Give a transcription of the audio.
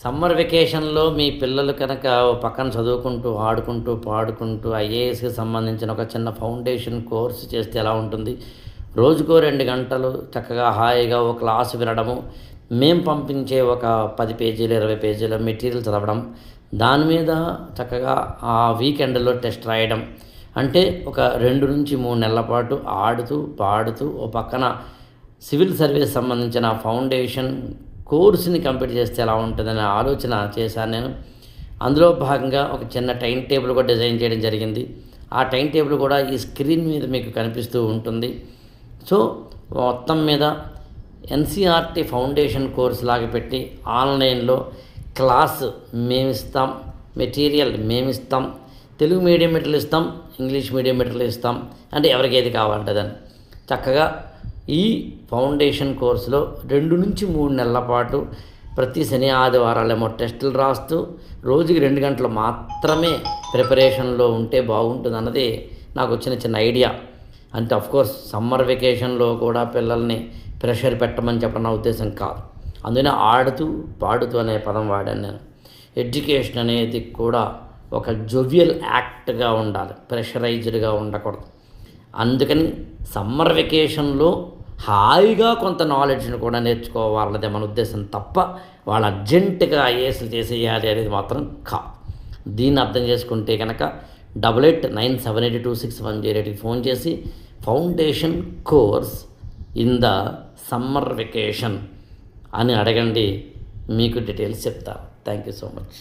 Summer వెకేషన్‌లో మీ పిల్లలు కనుక ఓ పక్కన చదువుకుంటూ, ఆడుకుంటూ, పాడుకుంటూ ఐఏఎస్‌కి సంబంధించిన ఒక చిన్న ఫౌండేషన్ కోర్స్ చేస్తే ఎలా ఉంటుంది? రోజుకో 2 గంటలు చక్కగా హాయిగా ఓ క్లాస్ వినడము, మేము పంపించే ఒక 10 పేజీలు, 20 పేజీల మెటీరియల్ చదవడం, దాని మీద చక్కగా ఆ వీకెండ్‌లో టెస్ట్ రాయడం. అంటే ఒక 2-3 నెలల పాటు ఆడుతూ, పాడుతూ ఓ పక్కన సివిల్ సర్వీస్ సంబంధించిన ఫౌండేషన్ కోర్స్ని కంప్లీట్ చేస్తే ఎలా ఉంటుందనే ఆలోచన చేశాను నేను. అందులో భాగంగా ఒక చిన్న టైం టేబుల్ కూడా డిజైన్ చేయడం జరిగింది. ఆ టైం టేబుల్ కూడా ఈ స్క్రీన్ మీద మీకు కనిపిస్తూ ఉంటుంది. సో మొత్తం మీద ఎన్సీఆర్టీ ఫౌండేషన్ కోర్స్ లాగా పెట్టి ఆన్లైన్లో క్లాస్ మేమిస్తాం, మెటీరియల్ మేమిస్తాం, తెలుగు మీడియం మెటీరియల్ ఇస్తాం, ఇంగ్లీష్ మీడియం మెటీరియల్ ఇస్తాం, అంటే ఎవరికి ఏది కావాలంటదని చక్కగా ఈ ఫౌండేషన్ కోర్సులో 2-3 నెలల పాటు ప్రతి శని ఆదివారాలేమో టెస్టులు రాస్తూ రోజుకి 2 గంటలు మాత్రమే ప్రిపరేషన్లో ఉంటే బాగుంటుంది అన్నది నాకు వచ్చిన చిన్న ఐడియా. అంటే అఫ్కోర్స్ సమ్మర్ వెకేషన్లో కూడా పిల్లల్ని ప్రెషర్ పెట్టమని చెప్పడం నా ఉద్దేశం కాదు. అందుకనే ఆడుతూ పాడుతూ అనే పదం వాడాను నేను. ఎడ్యుకేషన్ అనేది కూడా ఒక జోవియల్ యాక్ట్గా ఉండాలి, ప్రెషరైజ్డ్గా ఉండకూడదు. అందుకని సమ్మర్ వెకేషన్లో హాయిగా కొంత నాలెడ్జ్ని కూడా నేర్చుకోవాలన్నదే మన ఉద్దేశం తప్ప వాళ్ళు అర్జెంటుగా ఐఏఎస్లు చేసేయాలి అనేది మాత్రం కాదు. దీన్ని అర్థం చేసుకుంటే కనుక 8897826108కి ఫోన్ చేసి foundation course in the summer vacation అని అడగండి, మీకు డీటెయిల్స్ చెప్తాను. Thank you so much.